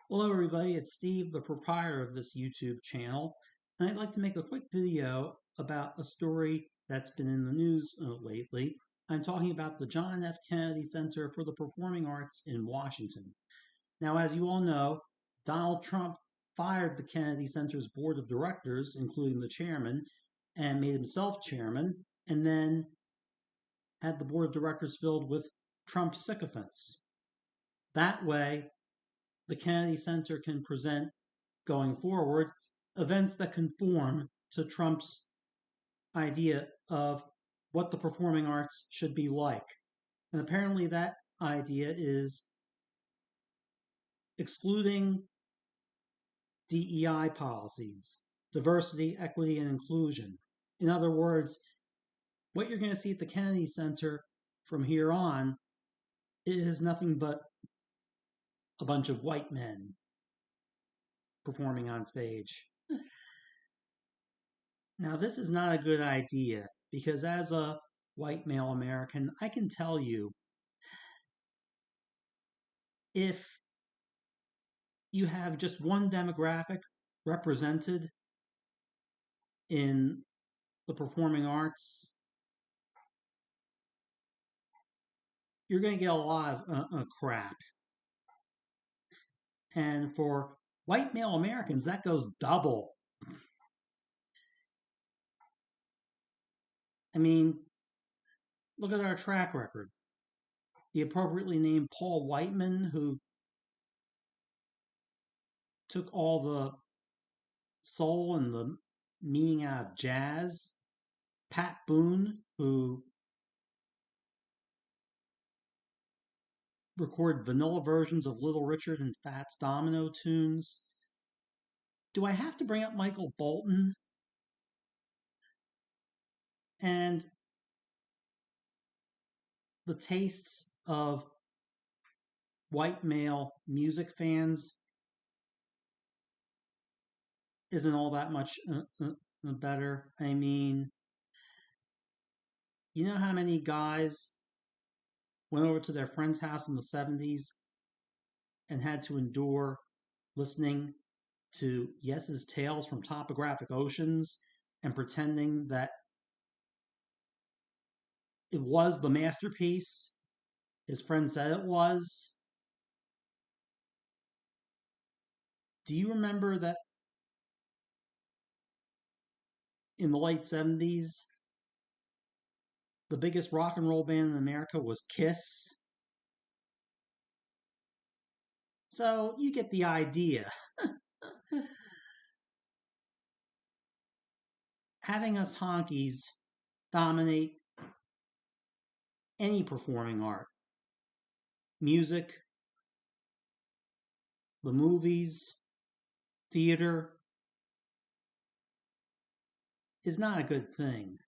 Hello everybody, it's Steve, the proprietor of this YouTube channel, and I'd like to make a quick video about a story that's been in the news lately. I'm talking about the John F. Kennedy Center for the Performing Arts in Washington. Now, as you all know, Donald Trump fired the Kennedy Center's board of directors, including the chairman, and made himself chairman, and then had the board of directors filled with Trump sycophants. That way, the Kennedy Center can present, going forward, events that conform to Trump's idea of what the performing arts should be like. And apparently, that idea is excluding DEI policies, diversity, equity, and inclusion. In other words, what you're going to see at the Kennedy Center from here on is nothing but a bunch of white men performing on stage. Now, this is not a good idea because, as a white male American, I can tell you if you have just one demographic represented in the performing arts, you're going to get a lot of crap. And for white male Americans, that goes double. I mean, look at our track record. The appropriately named Paul Whiteman, who took all the soul and the meaning out of jazz. Pat Boone, who recorded vanilla versions of Little Richard and Fats Domino tunes. Do I have to bring up Michael Bolton? And the tastes of white male music fans isn't all that much better. I mean, you know how many guys went over to their friend's house in the 70s and had to endure listening to Yes's Tales from Topographic Oceans and pretending that it was the masterpiece his friend said it was? Do you remember that in the late 70s, the biggest rock and roll band in America was Kiss? So you get the idea. Having us honkies dominate any performing art, music, the movies, theater, is not a good thing.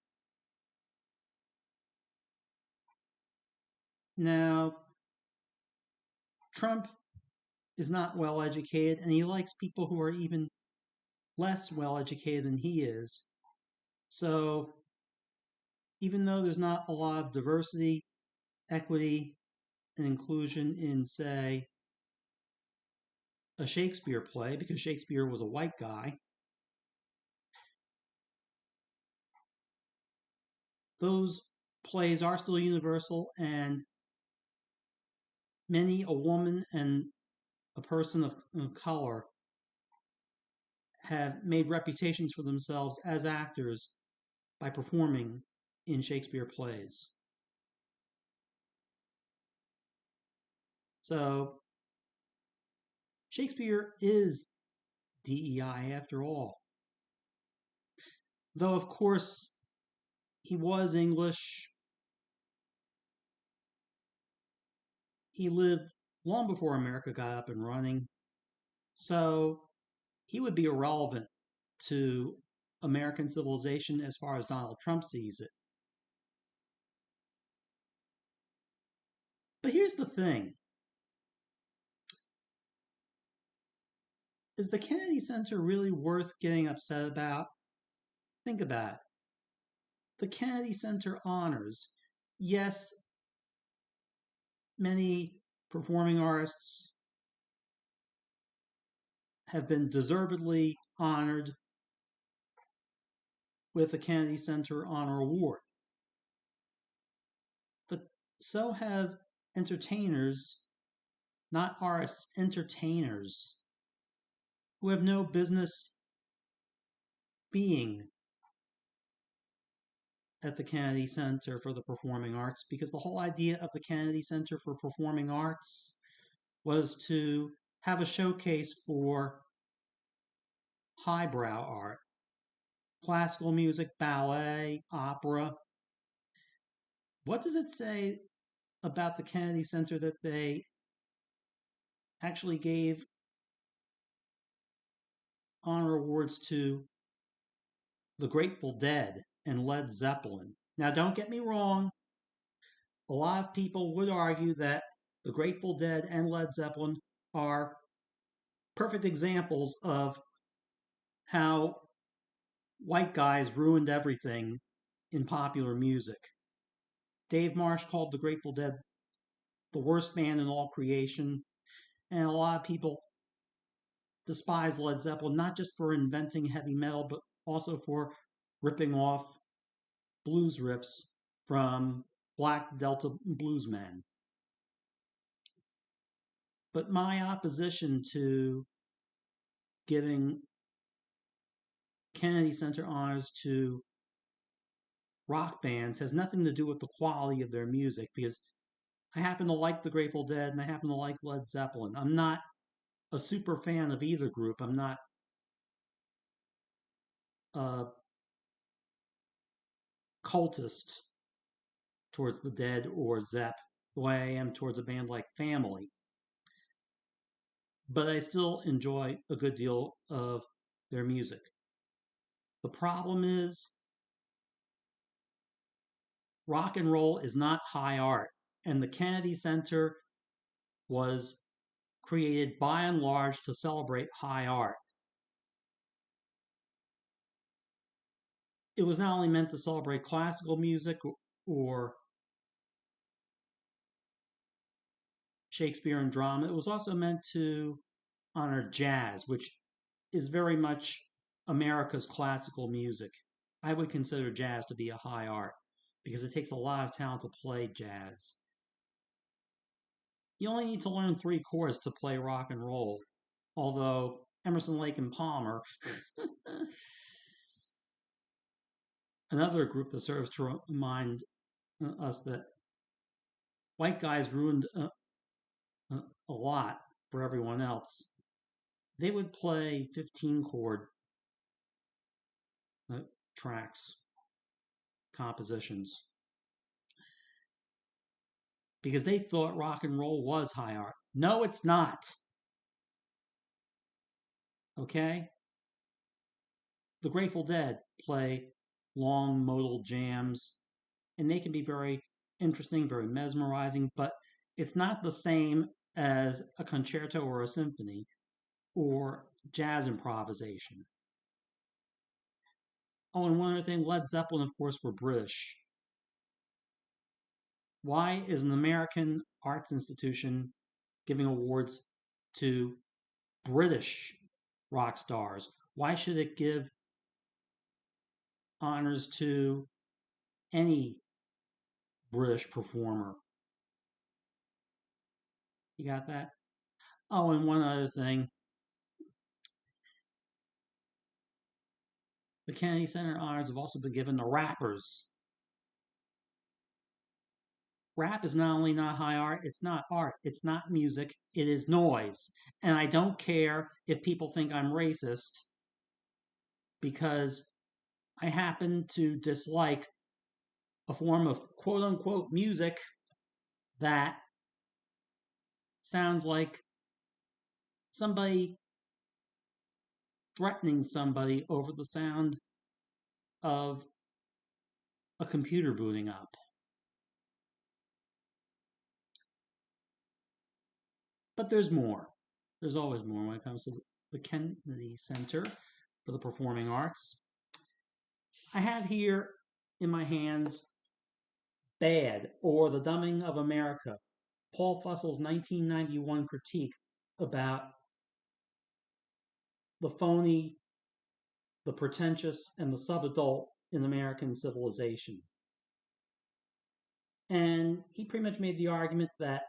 Now, Trump is not well educated, and he likes people who are even less well educated than he is. So, even though there's not a lot of diversity, equity, and inclusion in, say, a Shakespeare play, because Shakespeare was a white guy, those plays are still universal, and many a woman and a person of color have made reputations for themselves as actors by performing in Shakespeare plays. So, Shakespeare is DEI after all. Though, of course, he was English. He lived long before America got up and running. So, he would be irrelevant to American civilization as far as Donald Trump sees it. But here's the thing. Is the Kennedy Center really worth getting upset about? Think about it. The Kennedy Center honors, yes, many performing artists have been deservedly honored with the Kennedy Center Honor Award. But so have entertainers, not artists, entertainers, who have no business being at the Kennedy Center for the Performing Arts, because the whole idea of the Kennedy Center for Performing Arts was to have a showcase for highbrow art, classical music, ballet, opera. What does it say about the Kennedy Center that they actually gave honor awards to the Grateful Dead and Led Zeppelin? Now, don't get me wrong. A lot of people would argue that the Grateful Dead and Led Zeppelin are perfect examples of how white guys ruined everything in popular music. Dave Marsh called the Grateful Dead the worst band in all creation, and a lot of people despise Led Zeppelin not just for inventing heavy metal, but also for ripping off blues riffs from Black Delta bluesmen. But my opposition to giving Kennedy Center honors to rock bands has nothing to do with the quality of their music, because I happen to like the Grateful Dead and I happen to like Led Zeppelin. I'm not a super fan of either group. I'm not a cultist towards the Dead or Zepp the way I am towards a band like Family. But I still enjoy a good deal of their music. The problem is, rock and roll is not high art, and the Kennedy Center was created by and large to celebrate high art. It was not only meant to celebrate classical music or Shakespeare and drama, it was also meant to honor jazz, which is very much America's classical music. I would consider jazz to be a high art because it takes a lot of talent to play jazz. You only need to learn 3 chords to play rock and roll, although Emerson, Lake, and Palmer, another group that serves to remind us that white guys ruined a lot for everyone else. They would play 15 chord tracks, compositions, because they thought rock and roll was high art. No, it's not. Okay? The Grateful Dead play long modal jams, and they can be very interesting, very mesmerizing, but it's not the same as a concerto or a symphony or jazz improvisation. Oh, and one other thing, Led Zeppelin, of course, were British. Why is an American arts institution giving awards to British rock stars? Why should it give honors to any British performer? You got that? Oh, and one other thing. The Kennedy Center honors have also been given to rappers. Rap is not only not high art, it's not music, it is noise. And I don't care if people think I'm racist because I happen to dislike a form of quote unquote music that sounds like somebody threatening somebody over the sound of a computer booting up. But there's more. There's always more when it comes to the Kennedy Center for the Performing Arts. I have here in my hands Bad, or The Dumbing of America, Paul Fussel's 1991 critique about the phony, the pretentious, and the subadult in American civilization. And he pretty much made the argument that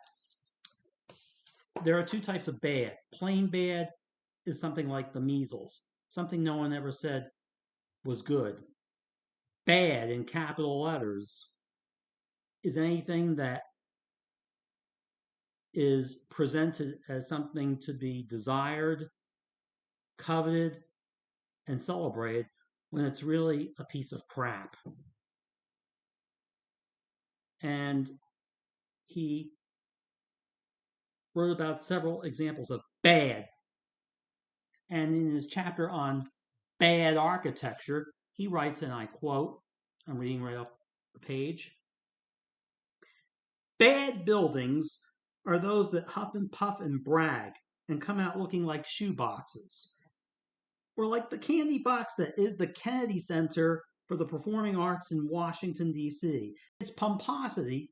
there are two types of bad. Plain bad is something like the measles, something no one ever said was good. Bad in capital letters is anything that is presented as something to be desired, coveted, and celebrated when it's really a piece of crap. And he wrote about several examples of bad. And in his chapter on bad architecture, he writes, and I quote, I'm reading right off the page: bad buildings are those that huff and puff and brag and come out looking like shoe boxes, or like the candy box that is the Kennedy Center for the Performing Arts in Washington, D.C. Its pomposity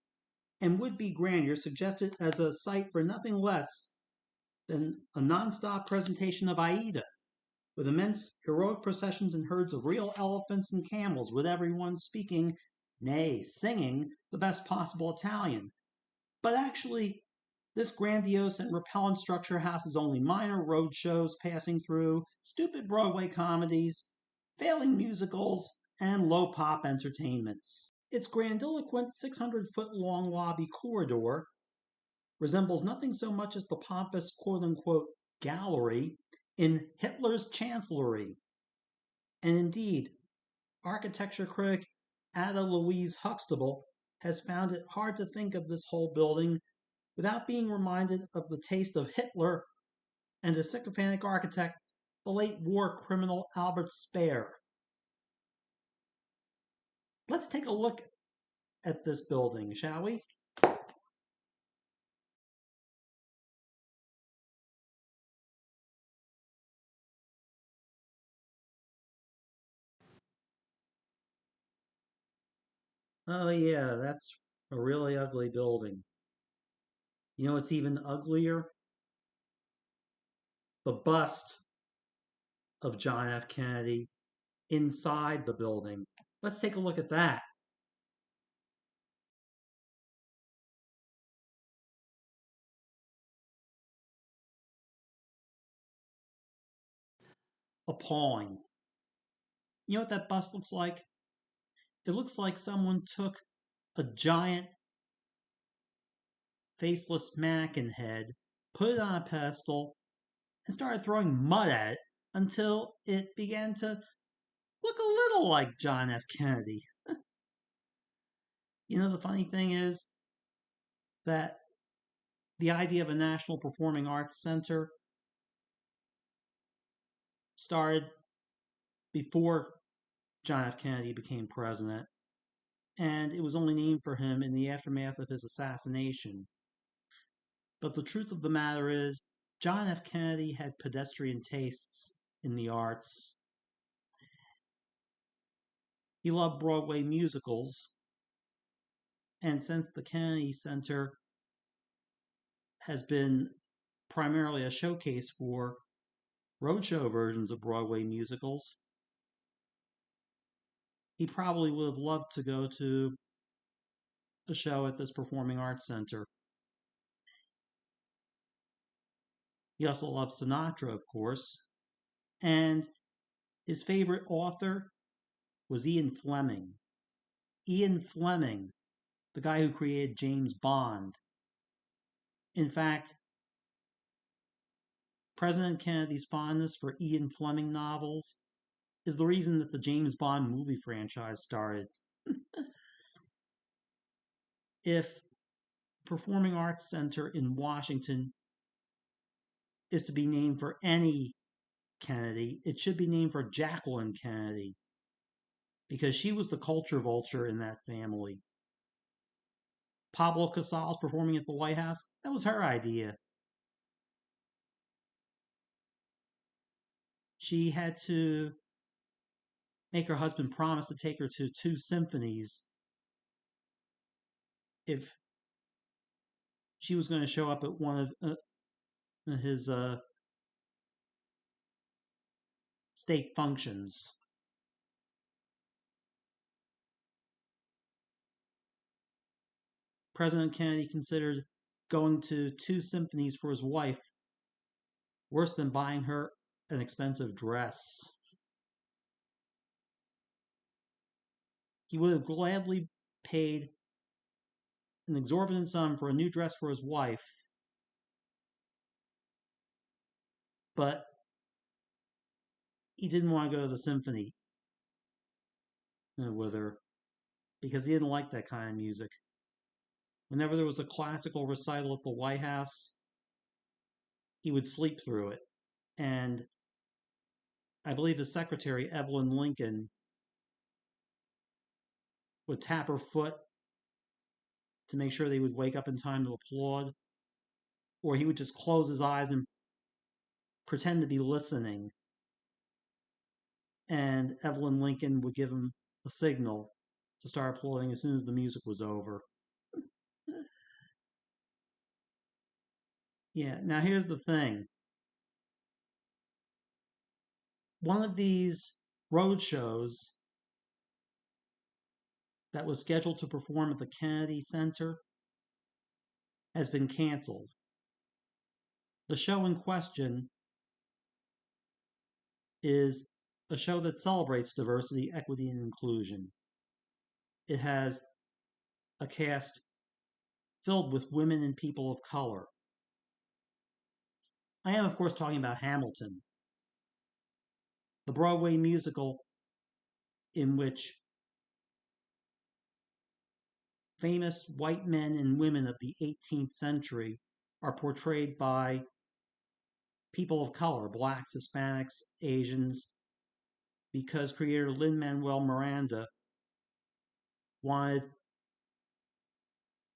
and would-be grandeur suggested as a site for nothing less than a non-stop presentation of Aida, with immense heroic processions and herds of real elephants and camels, with everyone speaking, nay, singing, the best possible Italian. But actually, this grandiose and repellent structure houses only minor road shows passing through, stupid Broadway comedies, failing musicals, and low pop entertainments. Its grandiloquent 600-foot-long lobby corridor resembles nothing so much as the pompous quote-unquote gallery in Hitler's chancellery. And indeed, architecture critic Ada Louise Huxtable has found it hard to think of this whole building without being reminded of the taste of Hitler and a sycophantic architect, the late war criminal Albert Speer. Let's take a look at this building, shall we? Oh yeah, that's a really ugly building. You know what's even uglier? The bust of John F. Kennedy inside the building. Let's take a look at that. Appalling. You know what that bust looks like? It looks like someone took a giant faceless mannequin head, put it on a pedestal, and started throwing mud at it until it began to look a little like John F. Kennedy. You know, the funny thing is that the idea of a National Performing Arts Center started before John F. Kennedy became president, and it was only named for him in the aftermath of his assassination. But the truth of the matter is, John F. Kennedy had pedestrian tastes in the arts. He loved Broadway musicals, and since the Kennedy Center has been primarily a showcase for roadshow versions of Broadway musicals, he probably would have loved to go to a show at this Performing Arts Center. He also loved Sinatra, of course, and his favorite author was Ian Fleming. Ian Fleming, the guy who created James Bond. In fact, President Kennedy's fondness for Ian Fleming novels is the reason that the James Bond movie franchise started. If Performing Arts Center in Washington is to be named for any Kennedy, it should be named for Jacqueline Kennedy, because she was the culture vulture in that family. Pablo Casals performing at the White House, that was her idea. She had to make her husband promise to take her to 2 symphonies if she was going to show up at one of his state functions. President Kennedy considered going to 2 symphonies for his wife worse than buying her an expensive dress. He would have gladly paid an exorbitant sum for a new dress for his wife, but he didn't want to go to the symphony with her because he didn't like that kind of music. Whenever there was a classical recital at the White House, he would sleep through it. And I believe his secretary, Evelyn Lincoln, would tap her foot to make sure they would wake up in time to applaud, or he would just close his eyes and pretend to be listening, and Evelyn Lincoln would give him a signal to start applauding as soon as the music was over. Yeah, now here's the thing. One of these road shows that was scheduled to perform at the Kennedy Center has been canceled. The show in question is a show that celebrates diversity, equity, and inclusion. It has a cast filled with women and people of color. I am, of course, talking about Hamilton, the Broadway musical in which famous white men and women of the 18th century are portrayed by people of color, blacks, Hispanics, Asians, because creator Lin-Manuel Miranda wanted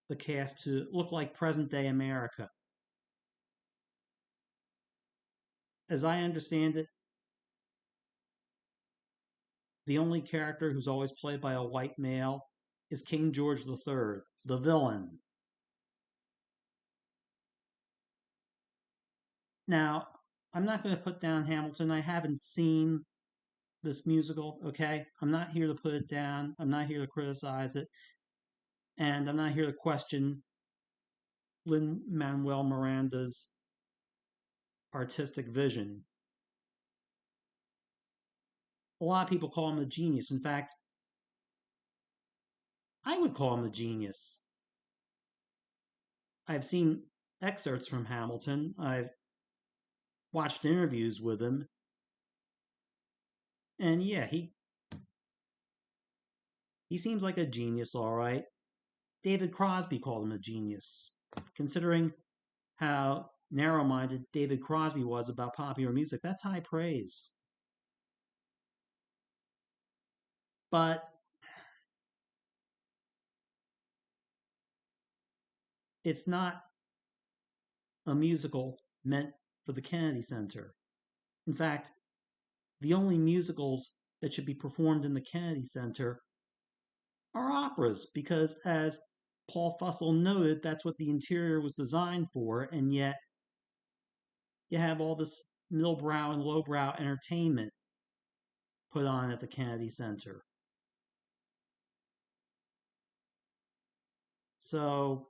the cast to look like present-day America. As I understand it, the only character who's always played by a white male is King George III, the villain. Now, I'm not going to put down Hamilton. I haven't seen this musical, okay? I'm not here to put it down. I'm not here to criticize it. And I'm not here to question Lin-Manuel Miranda's artistic vision. A lot of people call him a genius. In fact, I would call him a genius. I've seen excerpts from Hamilton. I've watched interviews with him. And yeah, he seems like a genius, all right. David Crosby called him a genius, considering how narrow-minded David Crosby was about popular music. That's high praise. But it's not a musical meant for the Kennedy Center. In fact, the only musicals that should be performed in the Kennedy Center are operas, because as Paul Fussell noted, that's what the interior was designed for, and yet you have all this middle-brow and low-brow entertainment put on at the Kennedy Center. So,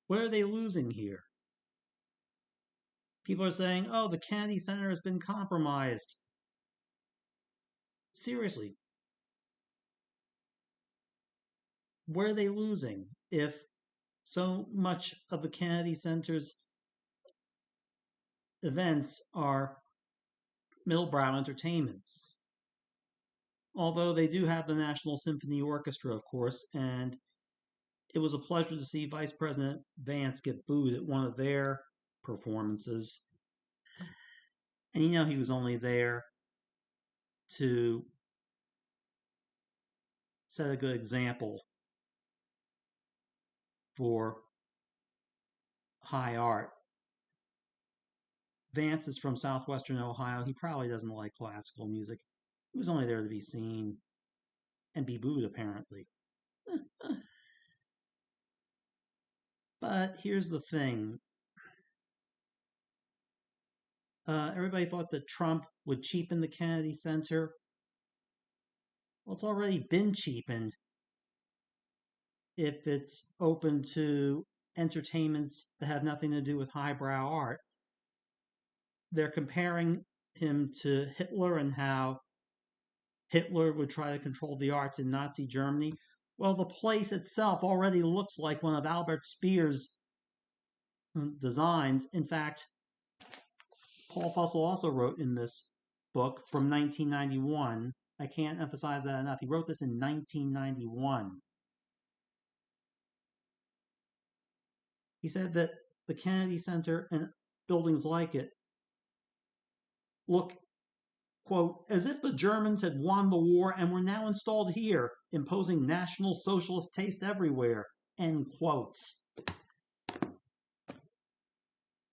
what are they losing here? People are saying, oh, the Kennedy Center has been compromised. Seriously, where are they losing if so much of the Kennedy Center's events are middle-brow entertainments? Although they do have the National Symphony Orchestra, of course, and it was a pleasure to see Vice President Vance get booed at one of their performances. And you know he was only there to set a good example for high art. Vance is from southwestern Ohio. He probably doesn't like classical music. He was only there to be seen and be booed, apparently. But here's the thing. Everybody thought that Trump would cheapen the Kennedy Center. Well, it's already been cheapened if it's open to entertainments that have nothing to do with highbrow art. They're comparing him to Hitler and how Hitler would try to control the arts in Nazi Germany. Well, the place itself already looks like one of Albert Speer's designs. In fact, Paul Fussell also wrote in this book from 1991. I can't emphasize that enough. He wrote this in 1991. He said that the Kennedy Center and buildings like it look, quote, as if the Germans had won the war and were now installed here, imposing National Socialist taste everywhere, end quote.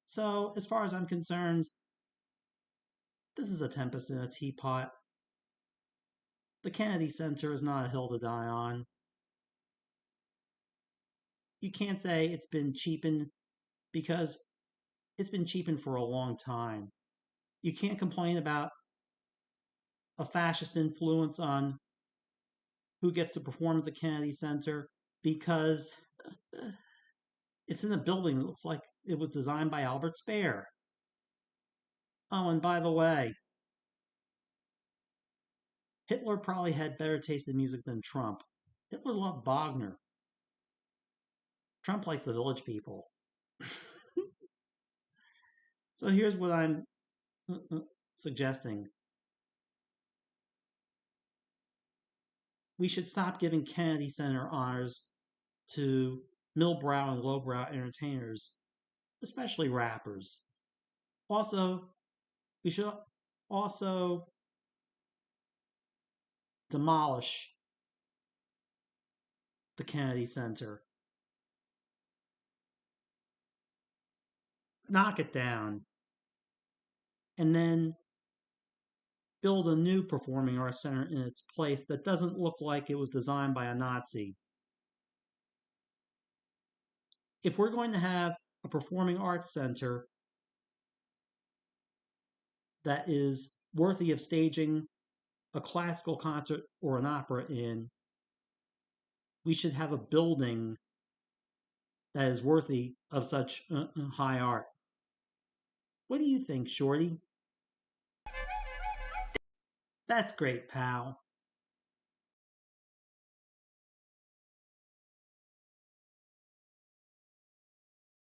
So, as far as I'm concerned, this is a tempest in a teapot. The Kennedy Center is not a hill to die on. You can't say it's been cheapened because it's been cheapened for a long time. You can't complain about a fascist influence on who gets to perform at the Kennedy Center because it's in a building that looks like it was designed by Albert Speer. Oh, and by the way, Hitler probably had better taste in music than Trump. Hitler loved Wagner. Trump likes the Village People. So here's what I'm suggesting. We should stop giving Kennedy Center honors to middlebrow and lowbrow entertainers, especially rappers. Also, we should also demolish the Kennedy Center. Knock it down. And then build a new performing arts center in its place that doesn't look like it was designed by a Nazi. If we're going to have a performing arts center that is worthy of staging a classical concert or an opera in, we should have a building that is worthy of such high art. What do you think, Shorty? That's great, pal.